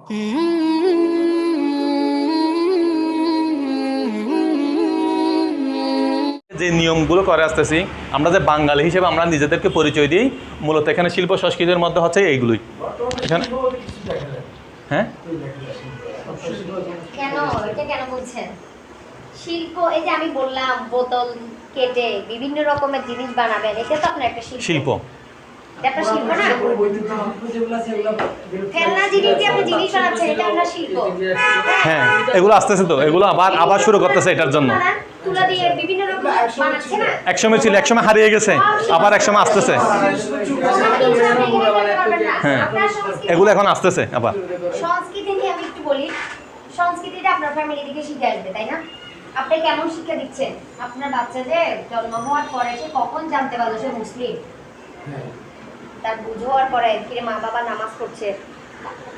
যে নিয়মগুলো করে আসতেছি আমরা, যে বাঙালি হিসেবে আমরা নিজেদেরকে পরিচয় দিই, মূলত এখানে শিল্প সংস্কৃতির মধ্যে হচ্ছে এইগুলোই। এখানে হ্যাঁ, কেন এটা কেন বলছেন? শিল্প, এই যে আমি বললাম বোতল কেটে বিভিন্ন রকমের জিনিস বানাবেন, এটা তো আপনার একটা শিল্প। এটা শিল্প না? খেলনা জিনিস দিয়ে আপনি জিনিস বানাচ্ছেন, এটা আপনার শিল্প। হ্যাঁ, এগুলো আসতেছে তো, এগুলো আবার শুরু করতেছে এটার জন্য। তুলা দিয়ে বিভিন্ন রকম বানাচ্ছে না? একসময় ছিল, একসময় হারিয়ে গেছে, আবার একসময় আসতেছে। হ্যাঁ, এগুলো এখন আসতেছে আবার। সংস্কৃতি নিয়ে আমি একটু বলি। সংস্কৃতিটা আপনার ফ্যামিলি থেকে শিখে আসবে, তাই না? আপনি কেমন শিক্ষা দিচ্ছেন? আপনার বাচ্চা যে জন্ম হওয়ার পরে সে কখন জানতে পারলো সে মুসলিম? তার বুঝ হওয়ার পরে কিরে মা বাবা নামাজ পড়ছে,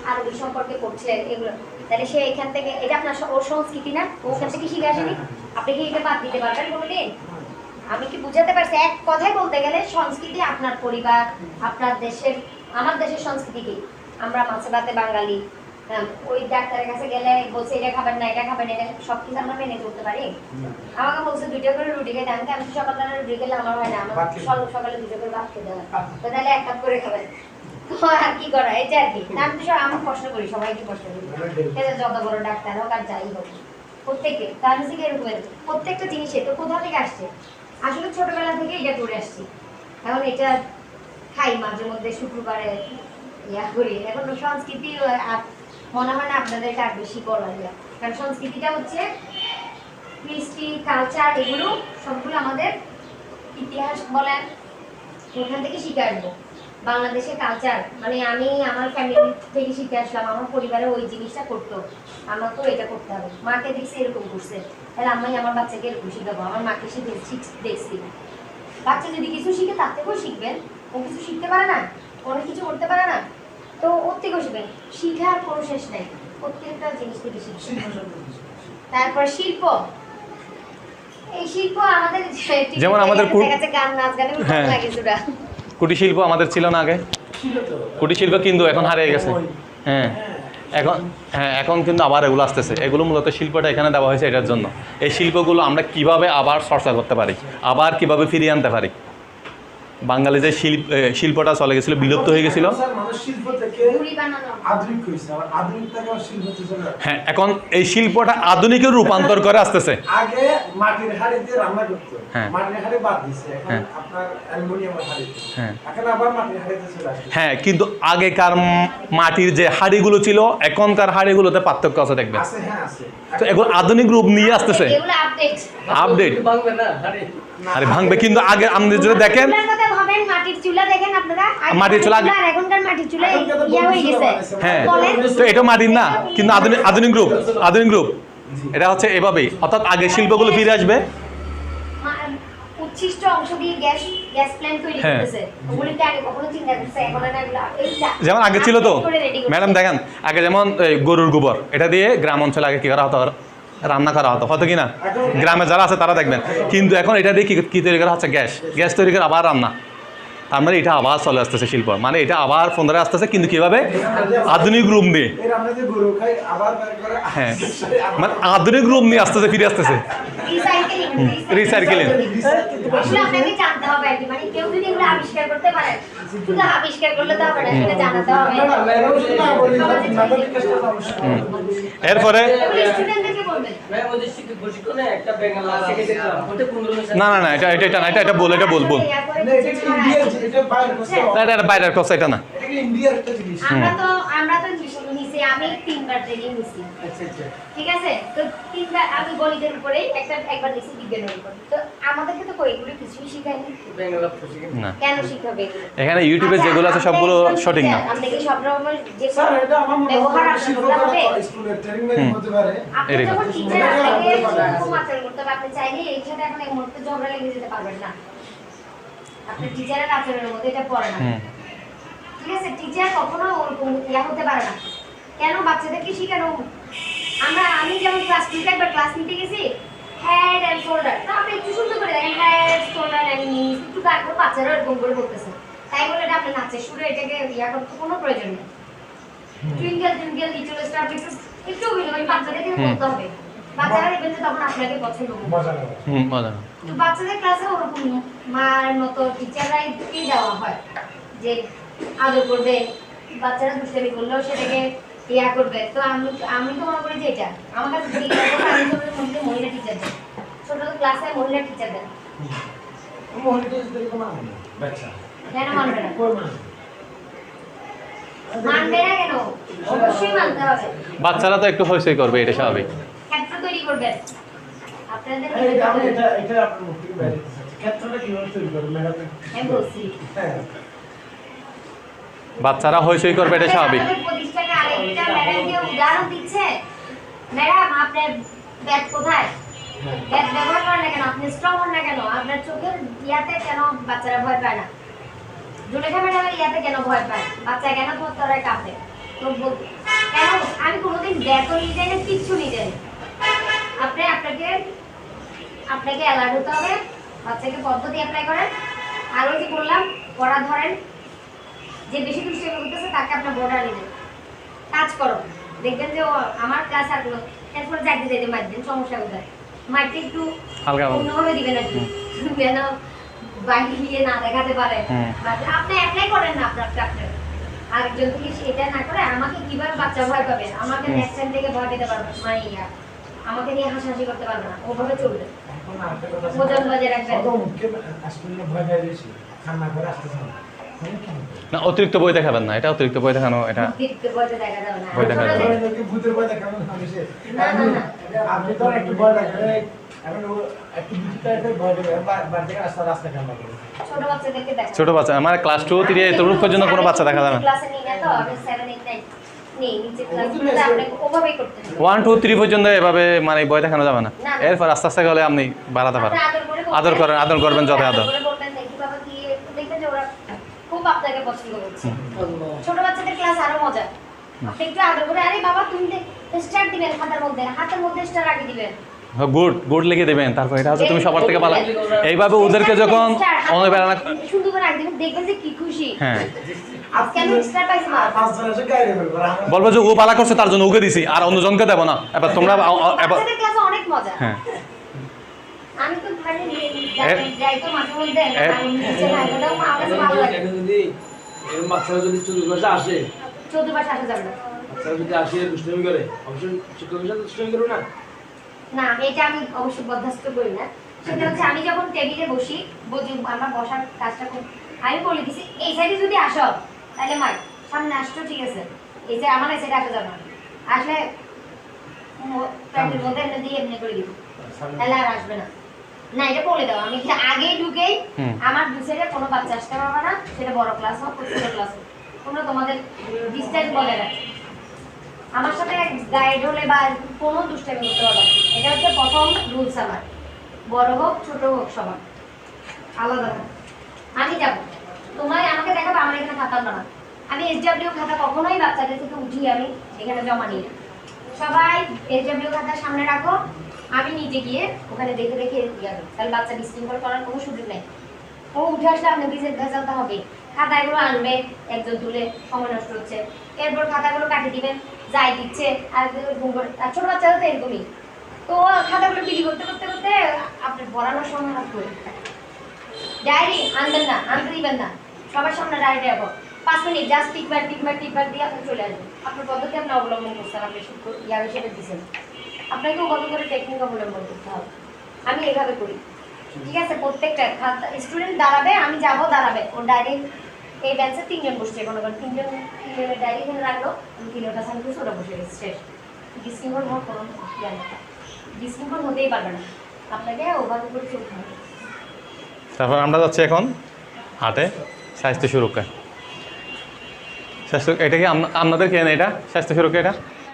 আরবি সম্পর্কে পড়ছে, এগুলো তাহলে সে এখান থেকে, এটা আপনার ওর সংস্কৃতি না? ওখান থেকে শিখে আসেনি? আপনি কি এটা বাদ দিতে পারবেন কোনোদিন? আমি কি বুঝাতে পারছি? এক কথায় বলতে গেলে সংস্কৃতি আপনার পরিবার, আপনার দেশের, আমার দেশের সংস্কৃতি কি? আমরা মাছে ভাতে বাঙালি, ওই ডাক্তারের কাছে গেলে বলছে এটা খাবেন না, এটা খাবেন, এটা সব কিছু আমরা মেনে চলতে পারি? আমাকে বলছে 2টা করে রুটি খেতে, আমি সকালবেলা রুটি খেলে আমার হয় না, আমার সকালে 2টা করে ভাত খেতে হয়, তো তাহলে 1 কাপ করে খাবেন। আর কি করা, এটা আর কি। আমি তো আমি কষ্ট করি, সবাইকে কষ্ট করি, যত বড় ডাক্তার হোক আর যাই হোক, প্রত্যেকে তার থেকে এরকম প্রত্যেকটা জিনিসে তো কোথা থেকে আসছে? আসলে ছোটবেলা থেকে এটা করে আসছি, এখন এটা খাই মাঝে মধ্যে, শুক্রবারে ইয়া করি। এখন সংস্কৃতি আর মনে হয় না আপনাদেরকে আর বেশি বলা যায়, কারণ সংস্কৃতিটা হচ্ছে কৃষ্টি, কালচার, এগুলো সবগুলো আমাদের ইতিহাস বলেন, ওখান থেকে শিখে আসবো। বাংলাদেশের কালচার মানে আমি আমার ফ্যামিলি থেকে শিখে আসলাম, আমার পরিবারে ওই জিনিসটা করতো, আমার তো এটা করতে হবে। মাকে দেখছি এরকম করছে, তাহলে আমি আমার বাচ্চাকে এরকম শিখাবো। আমার মাকে দেখছি, বাচ্চা যদি কিছু শিখে তার থেকেও শিখবেন। ও কিছু শিখতে পারে না, কোনো কিছু করতে পারে না, তো ওর থেকেও শিখবেন। শিখার কোনো শেষ নেই, প্রত্যেকটা জিনিস থেকে শিখবেন। তারপর শিল্প, এই শিল্প আমাদের যেমন আমাদের গান নাচ গানে ভালো লাগে জোড়া। কুটির শিল্প আমাদের ছিল না আগে, কুটির শিল্প কিন্তু এখন হারিয়ে গেছে। হ্যাঁ, এখন কিন্তু আবার এগুলো আসতেছে। এগুলো মূলত শিল্পটা এখানে দেওয়া হয়েছে এটার জন্য। এই শিল্পগুলো আমরা কিভাবে আবার চর্চা করতে পারি, আবার কিভাবে ফিরিয়ে আনতে পারি। বাঙালি যে শিল্পটা চলে গেছিল, বিলুপ্ত হয়ে গেছিল, হ্যাঁ, এখন এই শিল্পটা আধুনিকের রূপান্তর করে আসতেছে। আগে মাটির হাঁড়ি দিয়ে রান্না করতো, মাটির হাঁড়ি বাদ দিছে, এখন আপনার অ্যালুমিনিয়ামের হাঁড়ি, এখন আবার মাটির হাঁড়িতে চলে আসছে। হ্যাঁ, কিন্তু আগেকার মাটির যে হাঁড়িগুলো ছিল, এখনকার হাঁড়িগুলোতে পার্থক্য আছে, দেখবেন। আছে, হ্যাঁ আছে। তো এখন আধুনিক রূপ নিয়ে আসতেছে, এগুলো আপডেট। আরে ভাঙবে, কিন্তু আগে আপনি যদি দেখেন মাটির চুলা দেখেন আপনারা, মাটির চুলা আগে, এখনকার মাটির চুলা ইয়া হয়ে গেছে। হ্যাঁ, তো এটা মাটির না, কিন্তু আধুনিক রূপ এটা হচ্ছে এভাবেই। অর্থাৎ আগে শিল্পগুলো ফিরে আসবে, উচ্ছিষ্ট অংশ দিয়ে গ্যাস প্ল্যান্ট তৈরি করতেছে, ওগুলিকে আগে কখনো চিন্তা করছে, এখন না। যেমন আগে ছিল তো ম্যাডাম, দেখেন আগে যেমন গরুর গোবর, এটা দিয়ে গ্রাম অঞ্চলে আগে কি করা হতো, রান্না করা হতো, হয়তো কিনা গ্রামে যারা আছে তারা দেখবেন। কিন্তু এখন এটা দিয়ে কি তৈরি করা হচ্ছে, গ্যাস তৈরি করে আবার রান্না। তার মানে এটা আবার চলে আসতেছে শিল্প, মানে এটা আবার ফোনরে আসতেছে, কিন্তু কিভাবে? আধুনিক রূপ নিয়ে। হ্যাঁ, মানে আধুনিক রূপ নিয়ে আসতেছে, ফিরে আসতেছে, রিসাইকেলিং। আপনাকে জানতে হবে আর কি, মানে কেউ যদি এগুলো আবিষ্কার করতে পারে, শুধু আবিষ্কার করলে তো হবে না, এটা জানাতে হবে। এরপরে না, এটা বল এটা বাইরের কথা, এটা না। আমরা তো নিছি, আমি 3বার ট্রেনিং নিছি। ঠিক আছে, তো 3বার আমি গণিতের উপরে একবার নিছি, বিজ্ঞানের উপর। তো আমাদেরকে তো এগুলো কিছুই শিখায়নি, না। কেন শিখাবে? এখানে ইউটিউবে যেগুলো আছে সবগুলো সঠিক না। আপনি কি সব রকমের যে ব্যবহার আপনারা হবে স্কুলের ট্রেনিং হতে পারে। আপনি যখন টিচার আপনাকে খুব আচরণ করতে হবে, আপনি চাইলে এই সাথে এখন এই মুহূর্তে ঝগড়া লেগে যেতে পারবেন না। আপনি টিচারের আচরণের মধ্যে এটা পড়ে না, ঠিক আছে? টিচার কখনো ওরকম ইয়া হতে পারে না। কেন? বাচ্চাদেরকে শিখানো। আমি যেমন ক্লাস 2 একবার ক্লাস নিতে গেছি, হেড এন্ড শোল্ডার, তো আপনি একটু সুন্দর করে দেখেন, হেড শোল্ডার এন্ড নিস, একটু গান করে বাচ্চারা এরকম করে বলতেছে, তাই বলে এটা আপনি নাচের সুরে এটাকে ইয়া করতে কোনো প্রয়োজন নেই। টুইঙ্কেল টুইঙ্কেল লিটল স্টার একটু ওই বাচ্চাদেরকে বলতে হবে, বাচ্চারা দেখবেন যে তখন আপনাকে পছন্দ করবে। মজা তো বাচ্চাদের ক্লাসে ওরকম মার মতো টিচাররাই কি দেওয়া হয় যে আদর করবে, বাচ্চারা দুষ্টামি করলেও সেটাকে ইয়া করবে। তো আমি তো মনে করি যে এটা আমার কাছে আমি ছোট মধ্যে মহিলা টিচার দেন, ছোট ক্লাসে মহিলা টিচার দেন, কেন মানবে না? মানবে না কেন? অবশ্যই মানতে হবে। বাচ্চারা তো একটু হইচই করবে, এটা স্বাভাবিক। ক্ষেত্র তৈরি করবেন আপনাদের। এটা আপনার মুখ থেকে বাইরে ক্ষেত্রটা কিভাবে তৈরি করবেন ম্যাডাম? আমি বলছি বাচ্চারা হইচই করবে, এটা স্বাভাবিক। আমাদের প্রতিষ্ঠানে আরেকটা ম্যাডাম যে উদাহরণ দিচ্ছে, ম্যাডাম আপনার ব্যাট কোথায়, ব্যাট ব্যবহার করেন না কেন, আপনি স্ট্রং হন না কেন, আপনার চোখের ইয়াতে কেন বাচ্চারা ভয় পায় না, জুলেখা ম্যাডামের ইয়াতে কেন ভয় পায়, বাচ্চা কেন তোরা কাঁপে? তো কেন আমি কোনোদিন ব্যাটও নিয়ে যাই না, কিচ্ছু নিয়ে যাই না। আপনাকে অ্যালার্ট হতে হবে, বাচ্চাকে পদ্ধতি অ্যাপ্লাই করেন। আর ওই যে বললাম পড়া ধরেন, যে বেশি দুষ্টামি করতেছে তাকে আপনার বোর্ডার নিয়ে কাজ করো, দেখবেন যে আমার ক্লাস আর এরপরে যাইতে যাইতে মার দিন, সমস্যা কোথায়? মারতে একটু হালকা অন্যভাবে দিবেন আর কি, যেন বাইরে গিয়ে না দেখাতে পারে। আপনি অ্যাপ্লাই করেন না আপনার আরেকজন থেকে সেটা না করে আমাকে কিভাবে বাচ্চা ভয় পাবে, আমাকে নেক্সট টাইম থেকে ভয় দিতে পারবে মানে আমাকে নিয়ে হাসাহাসি করতে পারবে না, ওভাবে চলবে। ওজন বজায় রাখবেন। না অতিরিক্ত বই দেখাবেন না, এটা অতিরিক্ত বই দেখানো, এটা অতিরিক্ত বই দেখা যাবে না। বই দেখা যাবে না। ভূতের ভয় দেখাবেন হামেশা। না না না, আপনি তো একটু ভয় দেখাবেন, এখন একটু ভূতের ভয় দেখাবেন, বাড়ি থেকে রাস্তা কান্না করে। ছোট বাচ্চাদেরকে দেখা, ছোট বাচ্চা আমার ক্লাস 2 3 এতটুকু পর্যন্ত কোনো বাচ্চা দেখা যাবে না। ক্লাসে নিয়ে না তো আমি 7 8 9 নেই, নিচে ক্লাসগুলোতে আপনাকে ওভাবেই করতে হবে। 1 2 3 পর্যন্ত এভাবে মানে বই দেখানো যাবে না, না। এরপর আস্তে আস্তে গেলে আপনি বাড়াতে পারেন। আদর করেন, আদর করবেন যত আদর। করে বলবেন দেখি বাবা কি, একটু দেখবেন যে ওরা খুব আপনাকে পছন্দ করছে। ছোট বাচ্চাদের ক্লাস আরো মজা, আপনি একটু আদর করে আরে বাবা তুমি স্টার দিবেন, হাতের মধ্যে স্টার আগে দিবেন, গুড গুড লিখে দেবেন, তারপর এটা হচ্ছে তুমি সবার থেকে পালা। এইভাবে ওদেরকে যখন অনেক বেলা সুন্দর করে আগে দিবেন, দেখবেন যে কি খুশি। হ্যাঁ আজকে আমি স্টার পাইছি না, পাঁচজন এসে গাইরে ফেলবে। বলবো যে ও পালা করছে তার জন্য ওকে দিছি আর অন্যজনকে দেবো না, এবার তোমরা এবার বাচ্চাদের ক্লাসে অনেক মজা। হ্যাঁ আমি তো ভালো যাই তো মাঝে মধ্যে আমি নিচে না ওটাও আমার কাছে ভালো লাগে। যদি এরকম বাচ্চারা যদি চতুর্মাসে আসে, 14 মাস আসা যাবে না। বাচ্চারা যদি আসে দুষ্টামি করে, অবশ্যই শিক্ষকের সাথে দুষ্টামি করবে না। না এটা আমি অবশ্যই বরদাস্ত করি না। সেটা হচ্ছে আমি যখন টেবিলে বসি, আমার বসার কাজটা খুব আমি বলে দিছি এই সাইডে যদি আসো তাহলে মার সামনে আসছো ঠিক আছে, এই যে আমার এই সাইডে আসা যাবে না, আসলে প্যান্টের মধ্যে এমনি দিয়ে এমনি করে দিব, তাহলে আর আসবে না। না এটা বলে দাও, আমি কি আগেই ঢুকেই আমার দু সাইডে কোনো বাচ্চা আসতে পারবে না, সেটা বড় ক্লাস হোক ছোট ক্লাস হোক, তোমরা তোমাদের ডিসটেন্স বলে রাখো। আমার সাথে গাইড হলে বা কোনো দুষ্টামি করতে পারবে না, এটা হচ্ছে প্রথম রুলস আমার। বড় হোক ছোট হোক সবার আলাদা। আমি যাব তোমায় আমাকে দেখাবো, আমার এখানে খাতা না, আমি এসডব্লিউ খাতা কখনোই বাচ্চাদের থেকে উঠিয়ে আমি এখানে জমা নিই না। সবাই এসডব্লিউ খাতা সামনে রাখো, আমি নিজে গিয়ে ওখানে দেখে দেখে ইয়ে করি, তাহলে বাচ্চা বিশৃঙ্খল করার কোনো সুযোগ নেই। ও উঠে আসলে আপনাকে ভেজালতে হবে, খাতাগুলো আনবে একজন তুলে, সময় নষ্ট হচ্ছে। এরপর খাতাগুলো কাটিয়ে দিবেন, যাই দিচ্ছে আর ছোট বাচ্চারা তো এরকমই, তো খাতাগুলো বিলি করতে করতে করতে আপনার পড়ানোর সময় নষ্ট হয়ে ডায়েরি আনবেন না, আনতে দিবেন না, সবার সামনে ডায়েরি রাখো, 5 মিনিট জাস্ট টিকবার দিয়ে আপনি চলে আসবেন। আপনার পদ্ধতি আপনি অবলম্বন করছেন, আপনি ইয়ার হিসেবে দিচ্ছেন, আপনাকেও কত করে টেকনিক অবলম্বন করতে হবে। আমি এইভাবে করি, ঠিক আছে? প্রত্যেকটা স্টুডেন্ট দাঁড়াবে, আমি যাবো দাঁড়াবে, ওর ডায়েরি এই বেঞ্চে 3 জন বসছে, কোনো তিনজনের ডায়েরি এখানে রাখলো, আমি 3টা সাইন করছি, ওটা বসে গেছে, শেষ। বিশৃঙ্খল হওয়ার কোনো ইয়ে নেই, বিশৃঙ্খল হতেই পারবে না, আপনাকে ওভাবে করে চলতে হবে। তারপর আমরা যাচ্ছি এখন হাটে স্বাস্থ্য সুরক্ষা। স্বাস্থ্য এটা কি আপনাদের কেন, এটা স্বাস্থ্য সুরক্ষা এটা